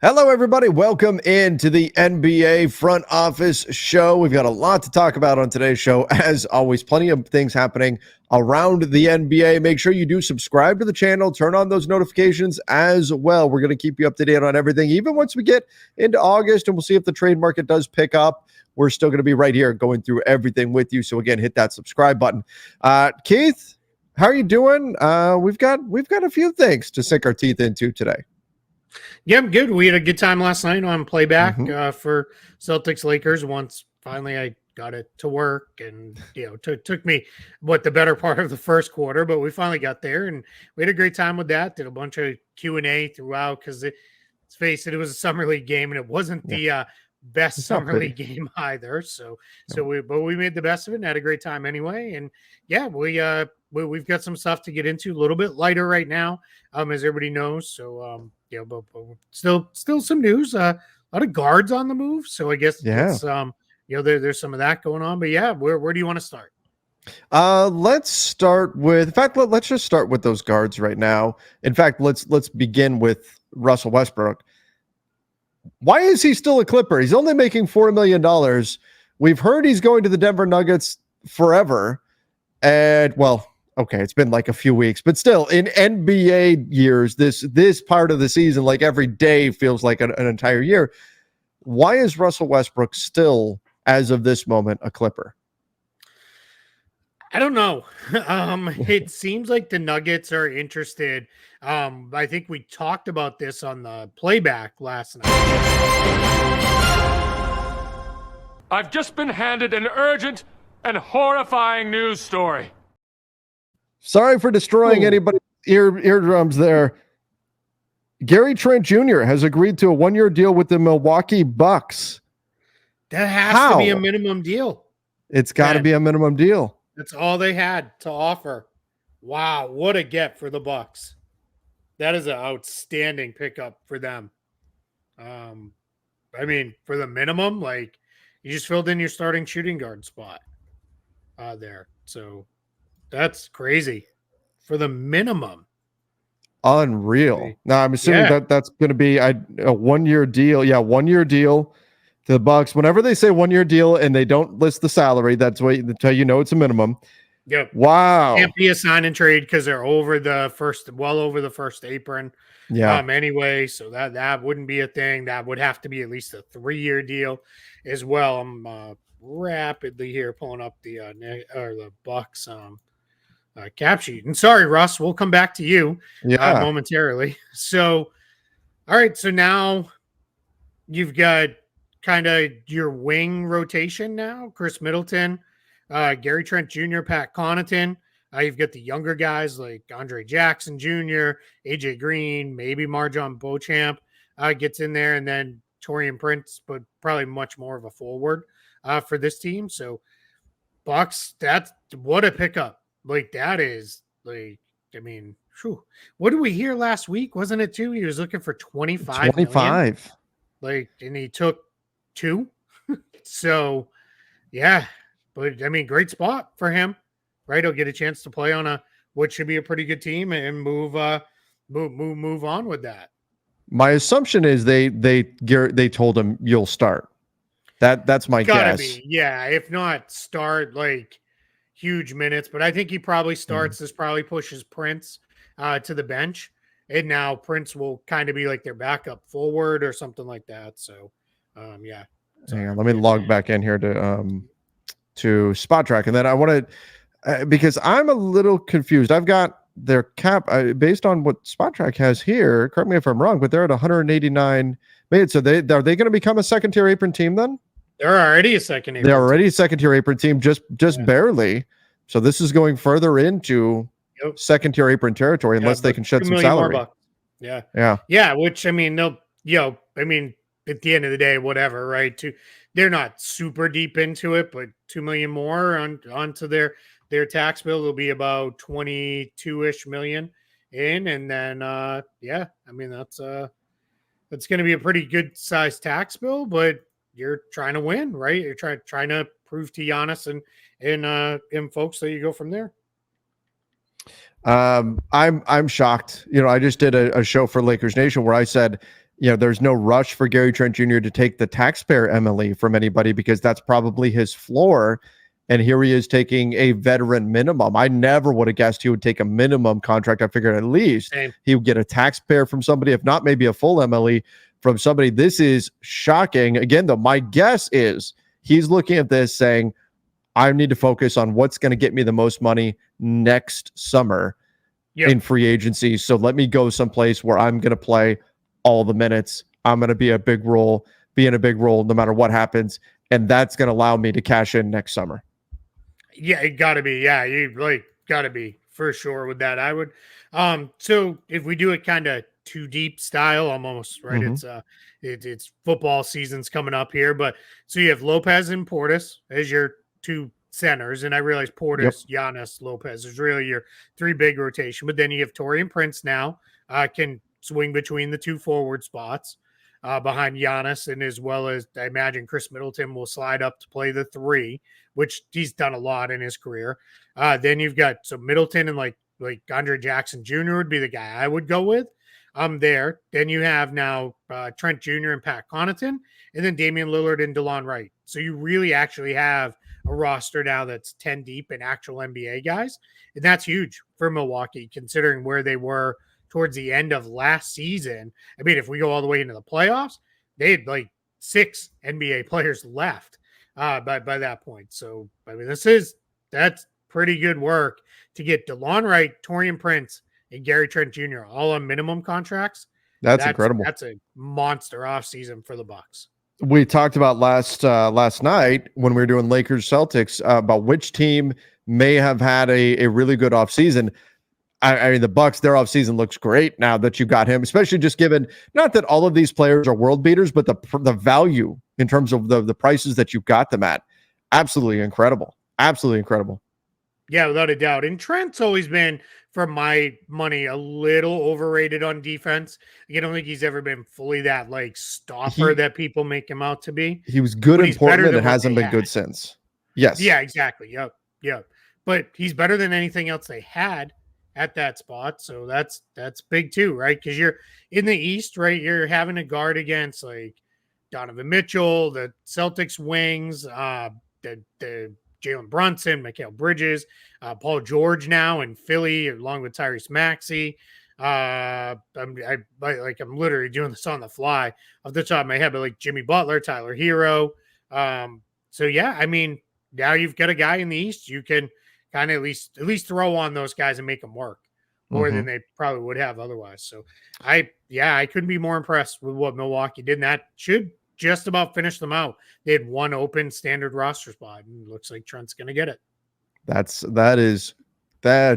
Hello, everybody. Welcome into the NBA Front Office Show. We've got a lot to talk about on today's show. As always, plenty of things happening around the NBA. Make sure you do subscribe to the channel, turn on those notifications as well. We're going to keep you up to date on everything, even once we get into August, and we'll see if the trade market does pick up. We're still going to be right here going through everything with you. So again, hit that subscribe button. Keith, how are you doing? We've got a few things to sink our teeth into today. Yeah, I'm good. We had a good time last night on playback for Celtics Lakers. Once finally I got it to work, and took me the better part of the first quarter, but we finally got there, and we had a great time with that. Did a bunch of Q&A throughout because let's face it, it was a summer league game, and it wasn't the best summer league game either. So we made the best of it and had a great time anyway. And yeah, we've got some stuff to get into, a little bit lighter right now, as everybody knows. So but still some news. A lot of guards on the move. So I guess there's some of that going on. But yeah, where do you want to start? Let's start with. In fact, let's just start with those guards right now. In fact, let's begin with Russell Westbrook. Why is he still a Clipper? He's only making $4 million. We've heard he's going to the Denver Nuggets forever. And okay, it's been like a few weeks, but still, in NBA years, this part of the season, like every day feels like an entire year. Why is Russell Westbrook still, as of this moment, a Clipper? I don't know. It seems like the Nuggets are interested. I think we talked about this on the playback last night. I've just been handed an urgent and horrifying news story. Sorry for destroying anybody's eardrums there. Gary Trent Jr. has agreed to a 1-year deal with the Milwaukee Bucks. That has to be a minimum deal. It's got to be a minimum deal. That's all they had to offer. Wow, what a get for the Bucks. That is an outstanding pickup for them. I mean, for the minimum, like, you just filled in your starting shooting guard spot there. So that's crazy for the minimum. Unreal. Now, I'm assuming that's going to be a 1-year deal. Yeah, 1-year deal to the Bucks. Whenever they say 1-year deal and they don't list the salary, that's what they tell it's a minimum. Yep. Wow. Can't be a sign and trade because they're over the first apron. Yeah. Anyway, so that wouldn't be a thing. That would have to be at least a 3-year deal as well. I'm rapidly here pulling up the Bucks cap sheet. And sorry, Russ, we'll come back to you momentarily. So, all right. So now you've got kind of your wing rotation now. Chris Middleton, Gary Trent Jr., Pat Connaughton. You've got the younger guys like Andre Jackson Jr., AJ Green, maybe Marjon Beauchamp gets in there, and then Taurean Prince, but probably much more of a forward for this team. So Bucks, that's what a pickup. Like, that is, like, I mean, what did we hear last week? Wasn't it 2? He was looking for 25 million. Like, and he took 2. So, yeah. But, I mean, great spot for him, right? He'll get a chance to play on what should be a pretty good team and move on with that. My assumption is they told him you'll start. That's my guess. Yeah, if not start, like, huge minutes. But I think he probably starts. This probably pushes Prince to the bench. And now Prince will kind of be like their backup forward or something like that. So, yeah. Hang on, let me log back in here to Spot Track, and then I want to because I'm a little confused. I've got their cap based on what Spot Track has here. Correct me if I'm wrong, but they're at 189 million. So are they going to become a second-tier apron team then? They're already a second-tier. They're already a second-tier apron team, just barely. So this is going further into second-tier apron territory unless they can shed some salary. Yeah. Which, I mean, they'll. I mean, at the end of the day, whatever, right? They're not super deep into it, but $2 million more onto their tax bill will be about 22-ish million in, and then I mean that's going to be a pretty good sized tax bill, but you're trying to win, right? You're trying to prove to Giannis and folks that you go from there. I'm shocked. I just did a show for Lakers Nation where I said there's no rush for Gary Trent Jr. to take the taxpayer MLE from anybody because that's probably his floor. And here he is taking a veteran minimum. I never would have guessed he would take a minimum contract. I figured at least he would get a taxpayer from somebody, if not maybe a full MLE from somebody. This is shocking. Again, though, my guess is he's looking at this saying, I need to focus on what's going to get me the most money next summer in free agency. So let me go someplace where I'm going to play all the minutes. I'm going to be in a big role no matter what happens. And that's going to allow me to cash in next summer. Yeah, it got to be. Yeah, you like got to be for sure with that. I would. So if we do it kind of too deep style, almost right. Mm-hmm. It's football season's coming up here, but so you have Lopez and Portis as your two centers, and I realize Portis, Giannis, Lopez is really your three big rotation. But then you have Taurean Prince now can swing between the two forward spots behind Giannis, and as well as I imagine Chris Middleton will slide up to play the three, which he's done a lot in his career. Then you've got Middleton and like Andre Jackson Jr. would be the guy I would go with. There. Then you have now Trent Jr. and Pat Connaughton, and then Damian Lillard and DeLon Wright. So you really actually have a roster now that's 10 deep in actual NBA guys. And that's huge for Milwaukee, considering where they were towards the end of last season. I mean, if we go all the way into the playoffs, they had like 6 NBA players left by that point. So, I mean, that's pretty good work to get DeLon Wright, Taurean Prince, and Gary Trent Jr. all on minimum contracts. That's incredible. That's a monster offseason for the Bucks. We talked about last night when we were doing Lakers Celtics about which team may have had a really good offseason. I mean, the Bucks, their offseason looks great now that you got him, especially just given not that all of these players are world beaters, but the value in terms of the prices that you got them at. Absolutely incredible. Absolutely incredible. Yeah, without a doubt. And Trent's always been, for my money, a little overrated on defense. I don't think he's ever been fully that like stopper that people make him out to be. He was good in Portland and hasn't been good since. Yes. Yeah, exactly. Yep. But he's better than anything else they had at that spot. So that's big too, right? Because you're in the East, right? You're having to guard against like Donovan Mitchell, the Celtics wings, the Jalen Brunson, Mikal Bridges, Paul George now in Philly, along with Tyrese Maxey. I'm literally doing this on the fly off the top of my head, but like Jimmy Butler, Tyler Hero. So yeah, I mean, now you've got a guy in the East you can kind of at least throw on those guys and make them work more than they probably would have otherwise. So I couldn't be more impressed with what Milwaukee did. And that should just about finish them out. They had one open standard roster spot, and it looks like Trent's going to get it. That's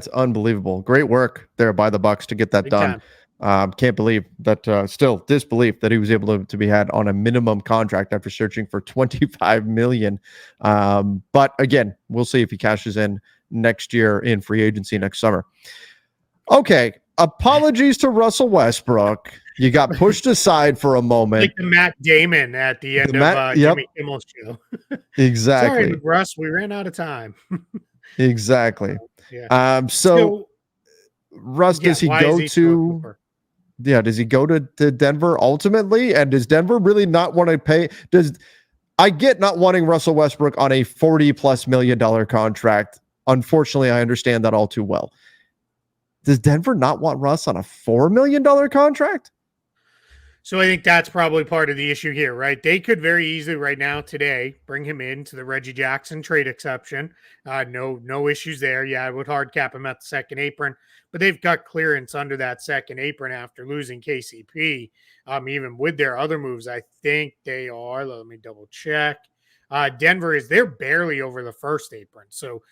unbelievable. Great work there by the Bucks to get that Big done. Can't believe that. Still disbelief that he was able to be had on a minimum contract after searching for $25 million. But again, we'll see if he cashes in next year in free agency next summer. Okay. Apologies to Russell Westbrook. You got pushed aside for a moment. Like the Matt Damon at the end of Jimmy Kimmel's show. Exactly. Sorry, Russ, we ran out of time. Exactly. Yeah. So Russ, does he go to does he go to Denver ultimately? And does Denver really not want to pay? I get not wanting Russell Westbrook on a $40+ million contract. Unfortunately, I understand that all too well. Does Denver not want Russ on a $4 million contract? So I think that's probably part of the issue here, right? They could very easily right now today bring him into the Reggie Jackson trade exception. No issues there. Yeah, I would hard cap him at the second apron, but they've got clearance under that second apron after losing KCP. Even with their other moves, I think they are. Let me double check. Denver they're barely over the first apron. So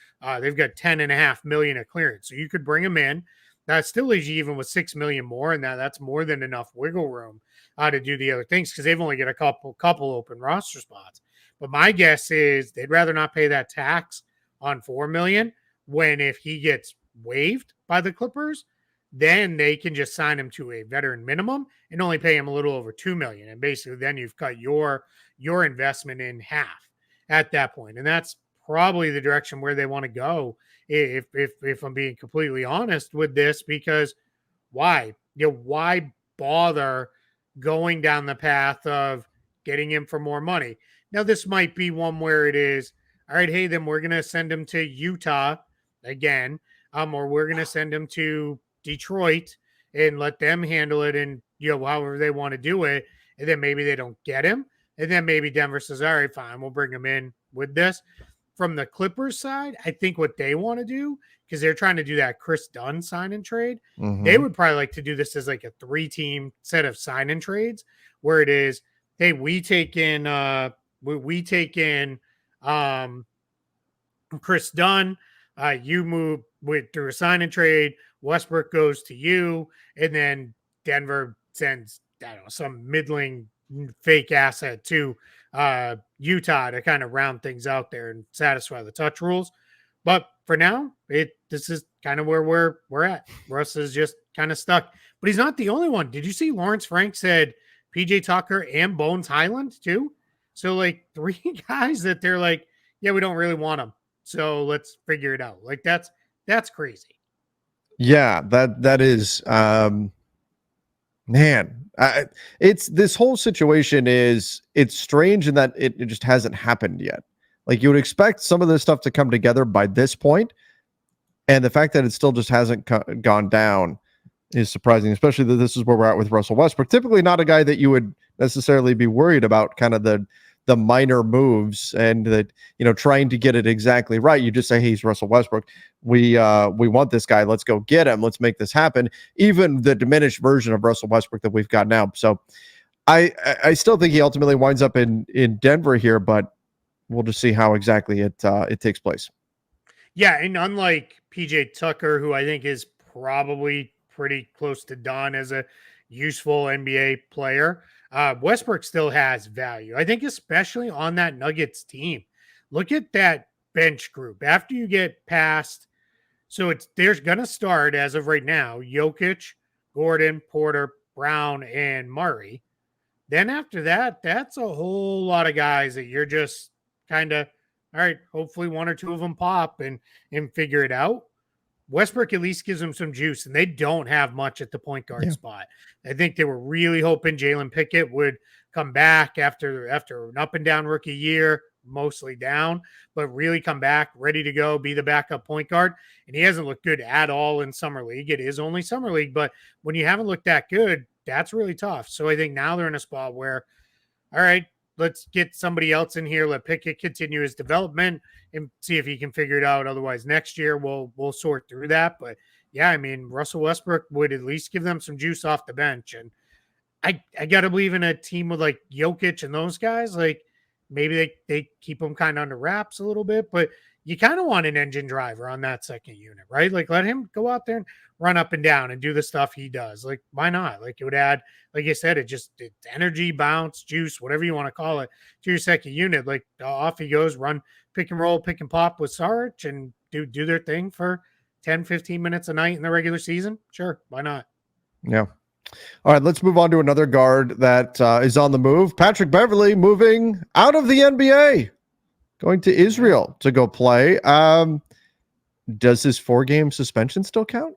they've got $10.5 million of clearance. So you could bring him in. That still leaves you even with $6 million more, and that's more than enough wiggle room to do the other things because they've only got a couple open roster spots. But my guess is they'd rather not pay that tax on $4 million when if he gets waived by the Clippers, then they can just sign him to a veteran minimum and only pay him a little over $2 million. And basically then you've cut your investment in half at that point. And that's probably the direction where they want to go if I'm being completely honest with this, because why? Why bother going down the path of getting him for more money. Now, this might be one where it is, all right, hey, then we're going to send him to Utah again, or we're going to send him to Detroit and let them handle it and, however they want to do it. And then maybe they don't get him. And then maybe Denver says, all right, fine, we'll bring him in with this. From the Clippers side, I think what they want to do, because they're trying to do that Chris Dunn sign and trade, they would probably like to do this as like a 3-team set of sign and trades where it is, hey, we take in Chris Dunn, you move through a sign and trade, Westbrook goes to you, and then Denver sends, I don't know, some middling fake asset to Utah to kind of round things out there and satisfy the touch rules. But for now, this is kind of where we're at. Russ is just kind of stuck. But he's not the only one. Did you see Lawrence Frank said PJ Tucker and Bones Highland too? So like 3 guys that they're like, yeah, we don't really want them. So let's figure it out. Like that's crazy. Yeah, that is man. It's this whole situation it's strange in that it just hasn't happened yet. Like you would expect some of this stuff to come together by this point, and the fact that it still just hasn't gone down is surprising, especially that this is where we're at with Russell Westbrook. Typically not a guy that you would necessarily be worried about kind of the minor moves and that, trying to get it exactly right. You just say, hey, he's Russell Westbrook. We want this guy. Let's go get him. Let's make this happen. Even the diminished version of Russell Westbrook that we've got now. So I still think he ultimately winds up in Denver here, but we'll just see how exactly it takes place. Yeah. And unlike PJ Tucker, who I think is probably pretty close to done as a useful NBA player, Westbrook still has value. I think especially on that Nuggets team. Look at that bench group. After you get past, so there's going to start as of right now, Jokic, Gordon, Porter, Brown, and Murray. Then after that, that's a whole lot of guys that you're just kind of, all right, hopefully 1 or 2 of them pop and figure it out. Westbrook at least gives them some juice, and they don't have much at the point guard spot. I think they were really hoping Jalen Pickett would come back after an up and down rookie year, mostly down, but really come back ready to go, be the backup point guard. And he hasn't looked good at all in Summer League. It is only Summer League, but when you haven't looked that good, that's really tough. So I think now they're in a spot where, all right, let's get somebody else in here. Let Pickett continue his development and see if he can figure it out. Otherwise, next year we'll sort through that. But yeah, I mean, Russell Westbrook would at least give them some juice off the bench. And I gotta believe in a team with like Jokic and those guys. Like maybe they keep them kind of under wraps a little bit, but you kind of want an engine driver on that second unit, right? Like let him go out there and run up and down and do the stuff he does. Like why not? Like it would add, like you said, it's energy, bounce, juice, whatever you want to call it, to your second unit. Like off he goes, run pick and roll, pick and pop with Sarge and do their thing for 10, 15 minutes a night in the regular season. Sure. Why not? Yeah. All right, let's move on to another guard that is on the move. Patrick Beverley moving out of the NBA, going to Israel to go play. Does his 4-game suspension still count?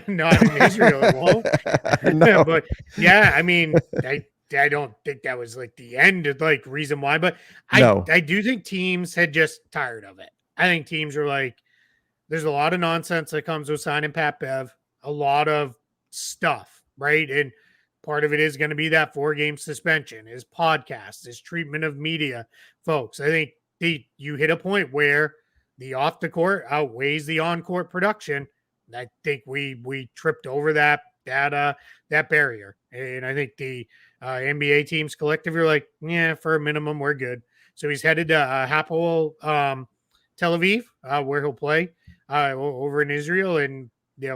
Not in Israel, it won't. No. But yeah, I mean, I don't think that was like the end of like reason why, but I do think teams had just tired of it. I think teams are like, there's a lot of nonsense that comes with signing Pat Bev, a lot of stuff, right? And part of it is going to be that 4-game suspension, his podcast, his treatment of media folks. I think you hit a point where the off the court outweighs the on court production. I think we tripped over that barrier, and I think the NBA teams collectively are like, yeah, for a minimum, we're good. So he's headed to Hapoel Tel Aviv, where he'll play over in Israel, and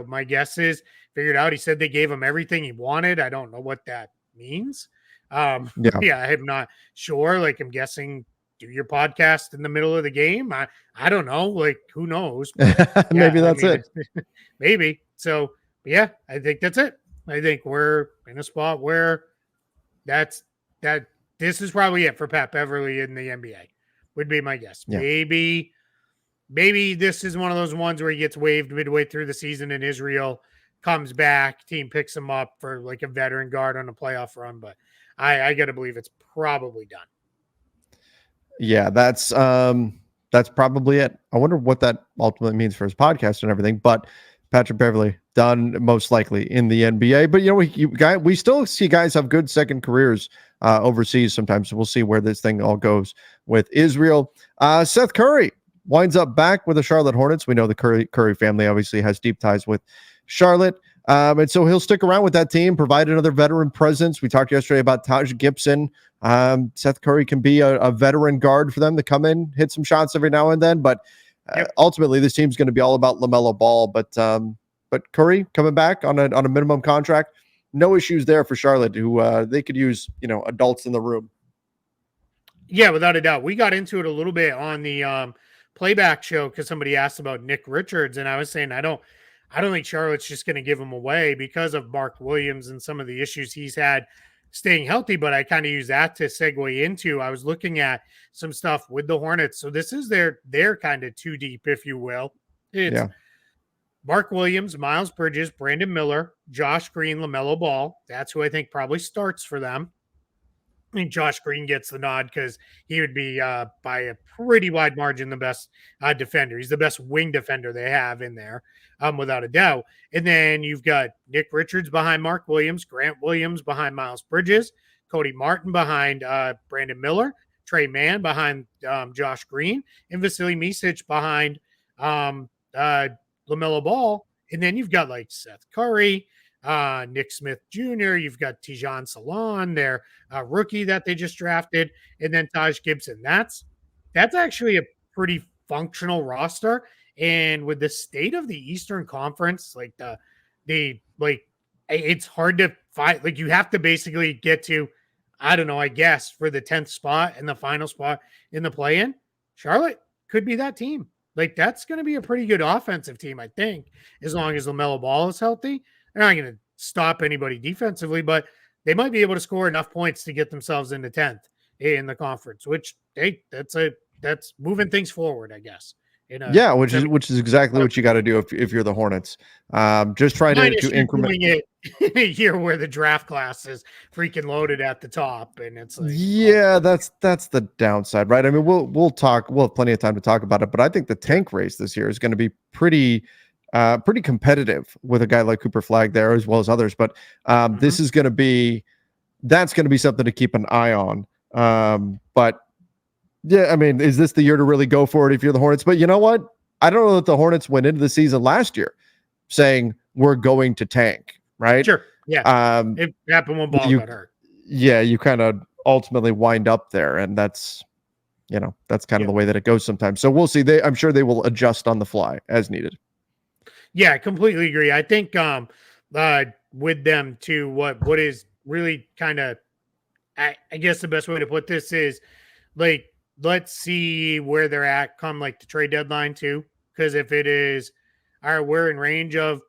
my guess is figured out. He said they gave him everything he wanted. I don't know what that means. Yeah, I'm not sure. Like, I'm guessing do your podcast in the middle of the game. I don't know. Like, who knows? But, maybe that's it. Maybe. So, yeah, I think that's it. I think we're in a spot where this is probably it for Pat Beverley in the NBA, would be my guess. Yeah. Maybe this is one of those ones where he gets waived midway through the season in Israel, comes back, team picks him up for like a veteran guard on a playoff run. But I got to believe it's probably done. Yeah, that's probably it. I wonder what that ultimately means for his podcast and everything. But Patrick Beverley done most likely in the NBA. But we still see guys have good second careers overseas sometimes. So we'll see where this thing all goes with Israel. Seth Curry winds up back with the Charlotte Hornets. We know the Curry family obviously has deep ties with Charlotte. And so he'll stick around with that team, provide another veteran presence. We talked yesterday about Taj Gibson. Seth Curry can be a veteran guard for them to come in, hit some shots every now and then. But ultimately, this team's going to be all about LaMelo Ball. But Curry coming back on a minimum contract, no issues there for Charlotte, who they could use adults in the room. Yeah, without a doubt. We got into it a little bit on the playback show because somebody asked about Nick Richards, and I was saying I don't think Charlotte's just going to give him away because of Mark Williams and some of the issues he's had staying healthy. But I kind of use that to segue into, I was looking at some stuff with the Hornets. So this is their kind of too deep, if you will. It's Mark Williams, Miles Bridges, Brandon Miller, Josh Green, LaMelo Ball. That's who I think probably starts for them. I mean, Josh Green gets the nod because he would be by a pretty wide margin the best defender. He's the best wing defender they have in there, without a doubt. And then you've got Nick Richards behind Mark Williams, Grant Williams behind Miles Bridges, Cody Martin behind Brandon Miller, Trey Mann behind Josh Green, and Vasily Micic behind LaMelo Ball. And then you've got like Seth Curry, Nick Smith Jr., you've got Tijan Salon, their rookie that they just drafted, and then Taj Gibson. That's actually a pretty functional roster. And with the state of the Eastern Conference, like it's hard to find. Like you have to basically get to, I don't know, I guess for the 10th spot and the final spot in the play-in. Charlotte could be that team. Like that's going to be a pretty good offensive team, I think, as long as LaMelo Ball is healthy. They're not going to stop anybody defensively, but they might be able to score enough points to get themselves into 10th in the conference, which that's moving things forward, I guess. Which is exactly what you got to do if you're the Hornets. Just try to increment doing it in a year where the draft class is freaking loaded at the top, and it's like, that's the downside, right? I mean, we'll have plenty of time to talk about it, but I think the tank race this year is going to be pretty competitive with a guy like Cooper Flagg there as well as others. But this is going to be something to keep an eye on. But yeah, I mean, is this the year to really go for it if you're the Hornets? But you know what? I don't know that the Hornets went into the season last year saying we're going to tank, right? Sure. Yeah. It happened when Ball got hurt. Yeah, you kind of ultimately wind up there, and that's kind of the way that it goes sometimes. So we'll see. I'm sure they will adjust on the fly as needed. Yeah, I completely agree. I think with them too, what is really kind of, I guess the best way to put this is like, let's see where they're at come like the trade deadline too. Because if it is, all right, we're in range of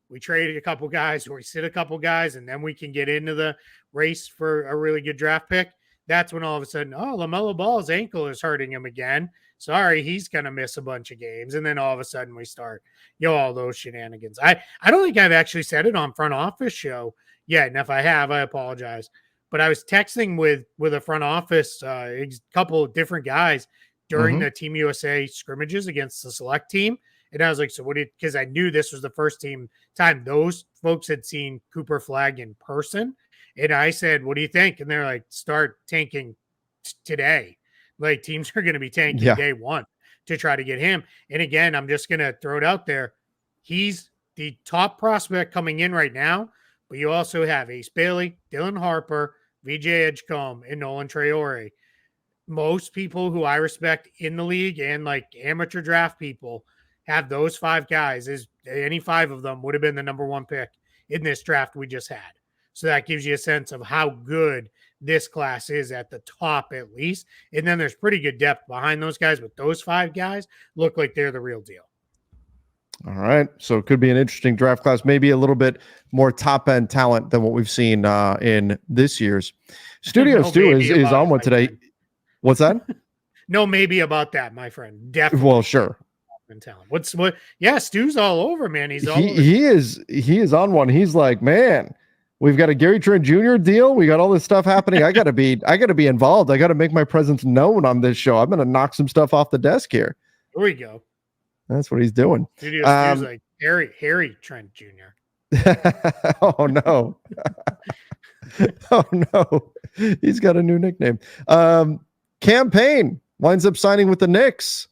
we traded a couple guys or we sit a couple guys and then we can get into the race for a really good draft pick. That's when all of a sudden, LaMelo Ball's ankle is hurting him again. Sorry, he's going to miss a bunch of games. And then all of a sudden we start, all those shenanigans. I don't think I've actually said it on Front Office Show yet. And if I have, I apologize. But I was texting with a front office, a couple of different guys during the Team USA scrimmages against the select team. And I was like, so what because I knew this was the first time those folks had seen Cooper Flagg in person. And I said, what do you think? And they're like, start tanking today. Like teams are going to be tanking day one to try to get him. And again, I'm just going to throw it out there. He's the top prospect coming in right now, but you also have Ace Bailey, Dylan Harper, VJ Edgecombe, and Nolan Traore. Most people who I respect in the league and like amateur draft people have those five guys. Any five of them would have been the number one pick in this draft we just had. So that gives you a sense of how good this class is at the top, at least. And then there's pretty good depth behind those guys, but those five guys look like they're the real deal. All right. So it could be an interesting draft class, maybe a little bit more top end talent than what we've seen in this year's Studios too is on one today. What's that? No, maybe about that, my friend. Definitely. Well, sure. talent. What? Yeah, Stu's all over, man. He's all over. He is on one. He's like, man, we've got a Gary Trent Jr. deal. We got all this stuff happening. I gotta be involved. I gotta make my presence known on this show. I'm gonna knock some stuff off the desk here. Here we go. That's what he's doing. Studio Stu's like Harry Trent Jr. Oh no. Oh no. He's got a new nickname. Cam Payne winds up signing with the Knicks.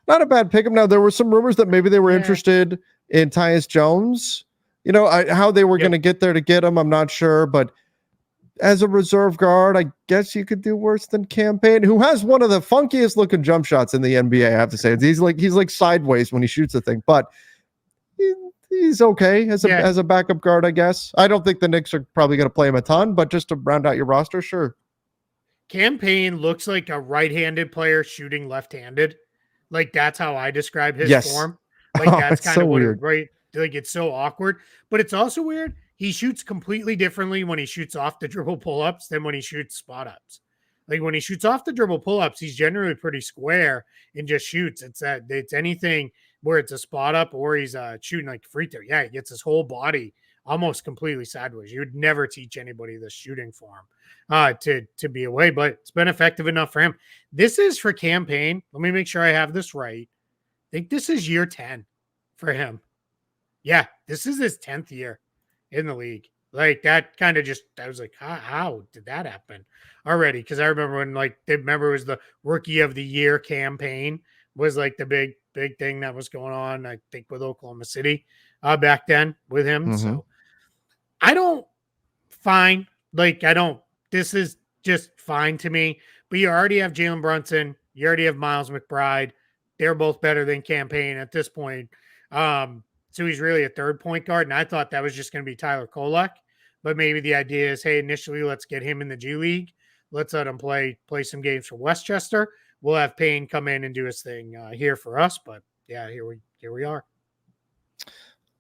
Not a bad pickup. Now, there were some rumors that maybe they were interested in Tyus Jones. You know, how they were going to get there to get him, I'm not sure. But as a reserve guard, I guess you could do worse than Cam Payne, who has one of the funkiest looking jump shots in the NBA, I have to say. He's like sideways when he shoots the thing. But he's okay as a backup guard, I guess. I don't think the Knicks are probably going to play him a ton, but just to round out your roster, sure. Cam Payne looks like a right-handed player shooting left-handed. Like, that's how I describe his form. Like, that's kind of weird, right? Like, it's so awkward. But it's also weird. He shoots completely differently when he shoots off the dribble pull-ups than when he shoots spot-ups. Like, when he shoots off the dribble pull-ups, he's generally pretty square and just shoots. It's anything where it's a spot-up or he's shooting like free throw. Yeah, he gets his whole body almost completely sideways. You would never teach anybody the shooting form to be away, but it's been effective enough for him. This is for Cam Payne. Let me make sure I have this right. I think this is year 10 for him. Yeah, this is his 10th year in the league. Like, that kind of I was like, how did that happen already? Because I remember when, like, it was the rookie of the year campaign was like the big thing that was going on, I think, with Oklahoma City back then with him. Mm-hmm. So this is just fine to me. But you already have Jalen Brunson. You already have Miles McBride. They're both better than Cam Payne at this point. So he's really a third point guard. And I thought that was just going to be Tyler Kolek. But maybe the idea is, hey, initially, let's get him in the G League. Let's let him play some games for Westchester. We'll have Payne come in and do his thing here for us. But yeah, here we are.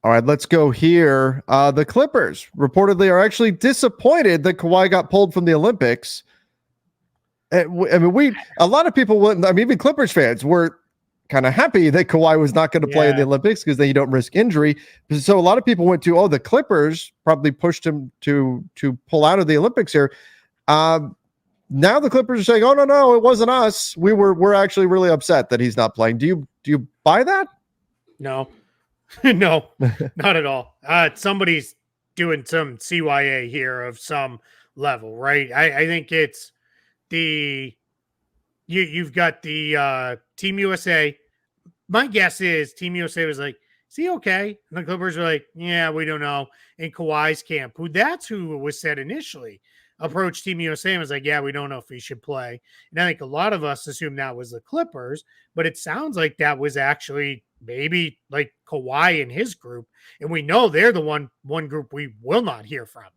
All right, let's go here. The Clippers reportedly are actually disappointed that Kawhi got pulled from the Olympics. I mean, a lot of people wouldn't. I mean, even Clippers fans were kind of happy that Kawhi was not going to play in the Olympics because then you don't risk injury. So a lot of people went to, the Clippers probably pushed him to pull out of the Olympics here. Now the Clippers are saying, "Oh no, it wasn't us. We're actually really upset that he's not playing." Do you buy that? No, no, not at all. Somebody's doing some CYA here of some level, right? I think it's you've got the Team USA. My guess is Team USA was like, "Is he okay?" And the Clippers were like, "Yeah, we don't know." In Kawhi's camp, who was said initially, approached Team USA and was like, "Yeah, we don't know if he should play." And I think a lot of us assumed that was the Clippers, but it sounds like that was actually maybe like Kawhi and his group. And we know they're the one group we will not hear from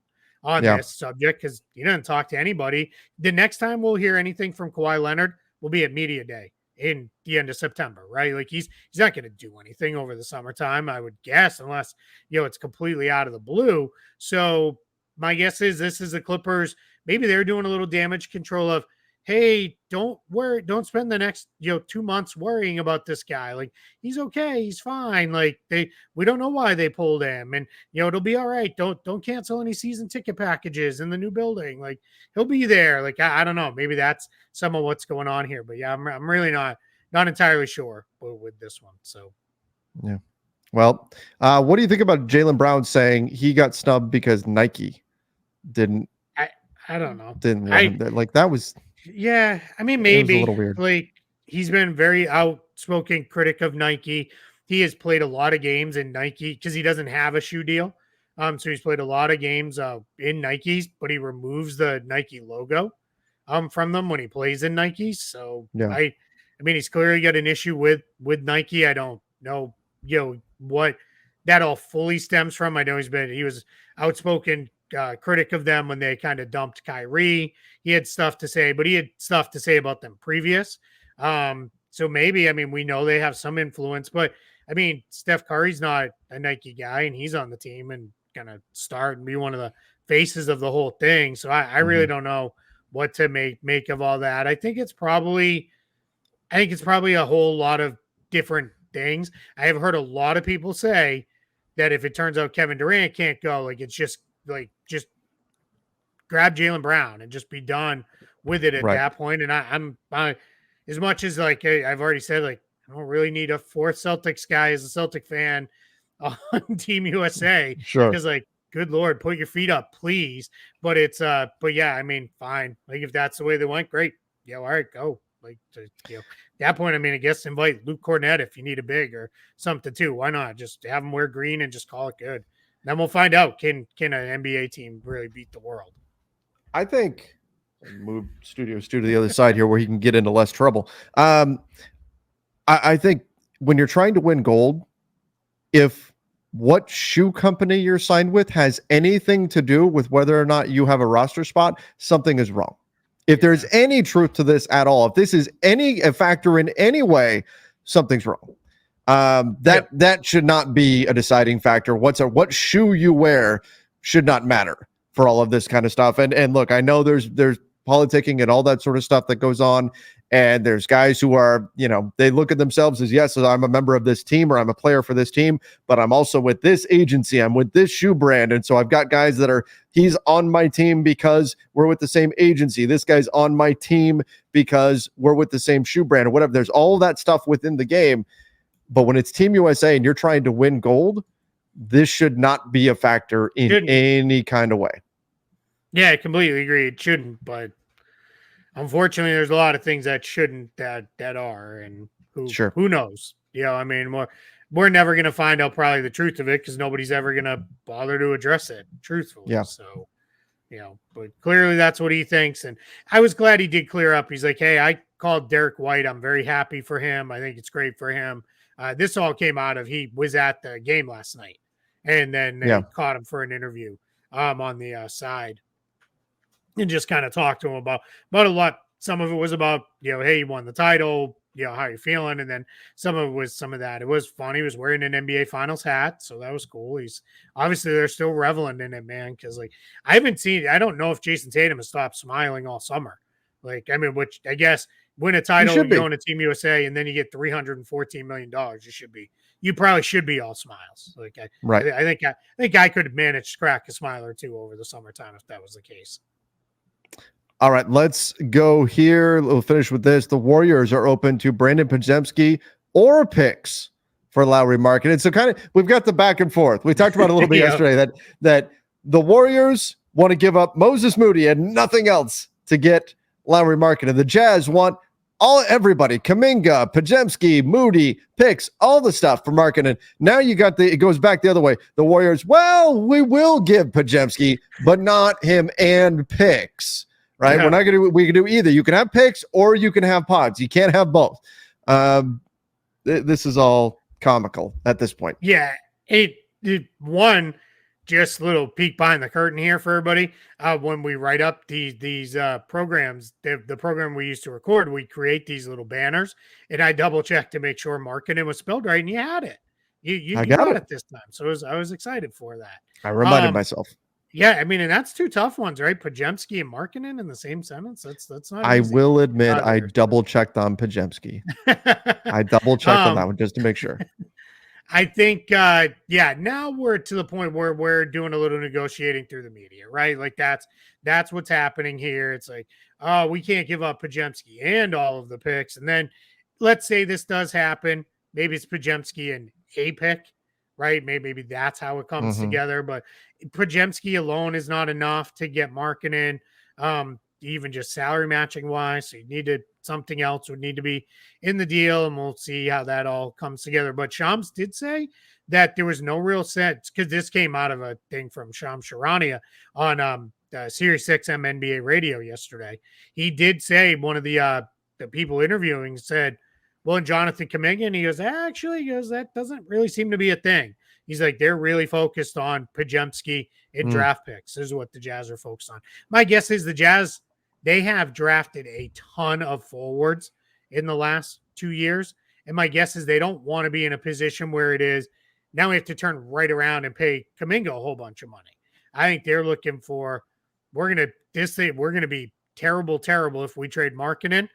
on this subject because he doesn't talk to anybody. The next time we'll hear anything from Kawhi Leonard will be at Media Day in the end of September, right? Like he's not going to do anything over the summertime, I would guess, unless, it's completely out of the blue. So my guess is this is the Clippers. Maybe they're doing a little damage control of, hey, don't spend the next 2 months worrying about this guy. Like, he's okay, he's fine. Like, we don't know why they pulled him, and it'll be all right. Don't cancel any season ticket packages in the new building. Like, he'll be there. Like, I don't know. Maybe that's some of what's going on here. But yeah, I'm really not entirely sure with this one. So yeah. Well, what do you think about Jaylen Brown saying he got snubbed because Nike didn't? I don't know. Didn't want him there. Like that was. Yeah, I mean, maybe a little weird. Like he's been very outspoken critic of Nike. He has played a lot of games in Nike because he doesn't have a shoe deal. So he's played a lot of games in Nikes, but he removes the Nike logo from them when he plays in Nikes. So yeah. I mean, he's clearly got an issue with Nike. I don't know, what that all fully stems from. I know he was outspoken critic of them when they kind of dumped Kyrie. He had stuff to say, but he had stuff to say about them previous. So maybe, I mean, we know they have some influence, but I mean, Steph Curry's not a Nike guy and he's on the team and gonna start and be one of the faces of the whole thing. So I really don't know what to make of all that. I think it's probably a whole lot of different things. I have heard a lot of people say that if it turns out Kevin Durant can't go, like it's just grab Jaylen Brown and just be done with it at Right. that point. And I'm as much as like I've already said, like I don't really need a fourth Celtics guy as a Celtic fan on Team USA. Sure. Because like, good Lord, put your feet up, please. But but yeah, I mean, fine. Like if that's the way they went, great. Yeah, all right, go. Like at that point, I mean, I guess invite Luke Cornett if you need a big or something too. Why not? Just have him wear green and just call it good. Then we'll find out can an NBA team really beat the world. I think move Studio to the other side here where he can get into less trouble. I think when you're trying to win gold, if what shoe company you're signed with has anything to do with whether or not you have a roster spot, something is wrong. If there's any truth to this at all, if this is a factor in any way, something's wrong. That should not be a deciding factor. What shoe you wear should not matter for all of this kind of stuff. And look, I know there's politicking and all that sort of stuff that goes on. And there's guys who are, they look at themselves as, yes, I'm a member of this team or I'm a player for this team, but I'm also with this agency. I'm with this shoe brand. And so I've got guys that he's on my team because we're with the same agency. This guy's on my team because we're with the same shoe brand or whatever. There's all that stuff within the game. But when it's Team USA and you're trying to win gold, this should not be a factor in any kind of way. Yeah, I completely agree. It shouldn't, but unfortunately, there's a lot of things that shouldn't that are, and who knows? I mean, we're never going to find out probably the truth of it because nobody's ever going to bother to address it truthfully. Yeah. So, but clearly that's what he thinks, and I was glad he did clear up. He's like, "Hey, I called Derek White. I'm very happy for him. I think it's great for him." This all came out of he was at the game last night, and then they caught him for an interview on the side. And just kind of talk to him about a lot. Some of it was about, hey, you won the title, how you feeling? And then some of it was some of that. It was fun. He was wearing an NBA Finals hat, so that was cool. He's obviously they're still reveling in it, man. Because like I don't know if Jason Tatum has stopped smiling all summer. Like, I mean, which I guess win a title, you go into Team USA, and then you get $314 million. You probably should be all smiles. Like I think I could manage to crack a smile or two over the summertime if that was the case. All right, let's go here. We'll finish with this. The Warriors are open to Brandon Podziemski or picks for Lauri Markkanen. So we've got the back and forth. We talked about it a little bit yesterday that the Warriors want to give up Moses Moody and nothing else to get Lauri Markkanen. The Jazz want everybody, Kuminga, Podziemski, Moody, picks, all the stuff for Markkanen. Now you got it goes back the other way. The Warriors, well, we will give Podziemski, but not him and picks. Right? Yeah. We can do either. You can have picks or you can have pods. You can't have both. This is all comical at this point. Yeah. One, just a little peek behind the curtain here for everybody. When we write up these programs, the program we used to record, we create these little banners, and I double checked to make sure Markkanen was spelled right, and you had it. You got it this time. So I was excited for that. I reminded myself. Yeah, I mean, and that's two tough ones, right? Podziemski and Markkanen in the same sentence. That's not. I will admit, I double checked on Podziemski. I double checked on that one just to make sure. I think, now we're to the point where we're doing a little negotiating through the media, right? Like that's what's happening here. It's like, oh, we can't give up Podziemski and all of the picks, and then let's say this does happen. Maybe it's Podziemski and a pick. Right. Maybe that's how it comes together. But Podziemski alone is not enough to get Markkanen, even just salary matching wise. So you needed something else would need to be in the deal, and we'll see how that all comes together. But Shams did say that there was no real sense because this came out of a thing from Shams Charania on Series 6M NBA radio yesterday. He did say one of the people interviewing said, well, and Jonathan Kuminga, and he goes, that doesn't really seem to be a thing. He's like, they're really focused on Podziemski and draft picks. This is what the Jazz are focused on. My guess is the Jazz, they have drafted a ton of forwards in the last 2 years. And my guess is they don't want to be in a position where it is, now we have to turn right around and pay Kuminga a whole bunch of money. I think they're looking for, we're going to be terrible if we trade Markkanen.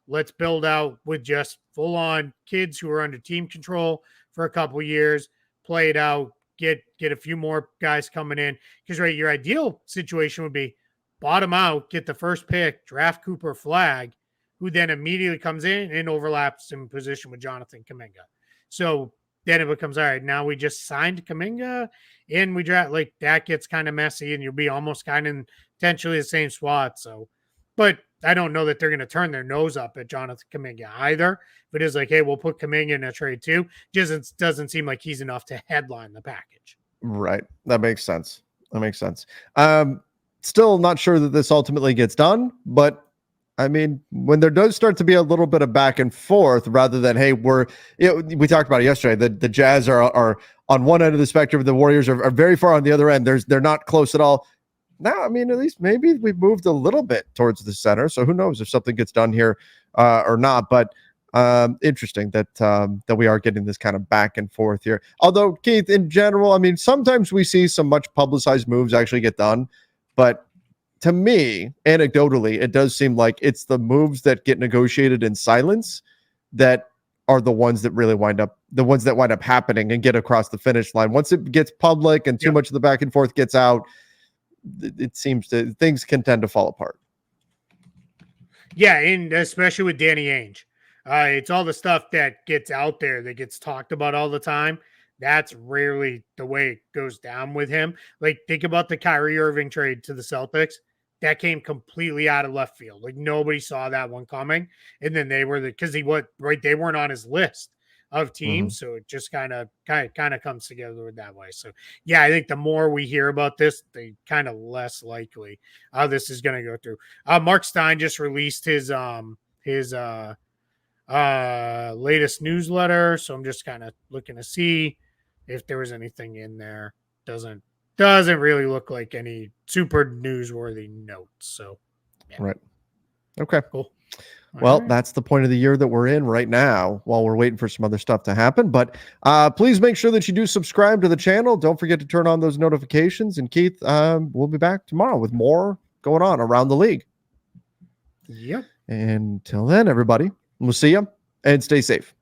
let's build out with just full on kids who are under team control for a couple years, play it out, get a few more guys coming in. Because right, your ideal situation would be bottom out, get the first pick, draft Cooper Flag, who then immediately comes in and overlaps in position with Jonathan Kuminga. So then it becomes, all right, now we just signed Kuminga and we draft, like that gets kind of messy and you'll be almost kind of potentially the same spot. So, but I don't know that they're going to turn their nose up at Jonathan Kuminga either. But it's like, hey, we'll put Kuminga in a trade too. Just doesn't seem like he's enough to headline the package. Right. That makes sense. Still not sure that this ultimately gets done, but I mean, when there does start to be a little bit of back and forth rather than, hey, we talked about it yesterday, the Jazz are on one end of the spectrum, the Warriors are very far on the other end. They're not close at all. Now, I mean, at least maybe we've moved a little bit towards the center. So who knows if something gets done here or not. But interesting that we are getting this kind of back and forth here. Although, Keith, in general, I mean, sometimes we see some much publicized moves actually get done. But to me, anecdotally, it does seem like it's the moves that get negotiated in silence that are the ones that really wind up happening and get across the finish line. Once it gets public and too much of the back and forth gets out, it seems that things can tend to fall apart. Yeah, and especially with Danny Ainge. It's all the stuff that gets out there that gets talked about all the time. That's rarely the way it goes down with him. Like, think about the Kyrie Irving trade to the Celtics. That came completely out of left field. Like, nobody saw that one coming. And then they were they weren't on his list of teams. So it just kind of comes together that way. So yeah, I think the more we hear about this, the kind of less likely how this is going to go through. Mark Stein just released his latest newsletter. So I'm just kind of looking to see if there was anything in there. Doesn't really look like any super newsworthy notes. So yeah. Right. Okay. Cool. Well, that's the point of the year that we're in right now while we're waiting for some other stuff to happen. But please make sure that you do subscribe to the channel. Don't forget to turn on those notifications. And Keith, we'll be back tomorrow with more going on around the league. Yep. And until then, everybody, we'll see you and stay safe.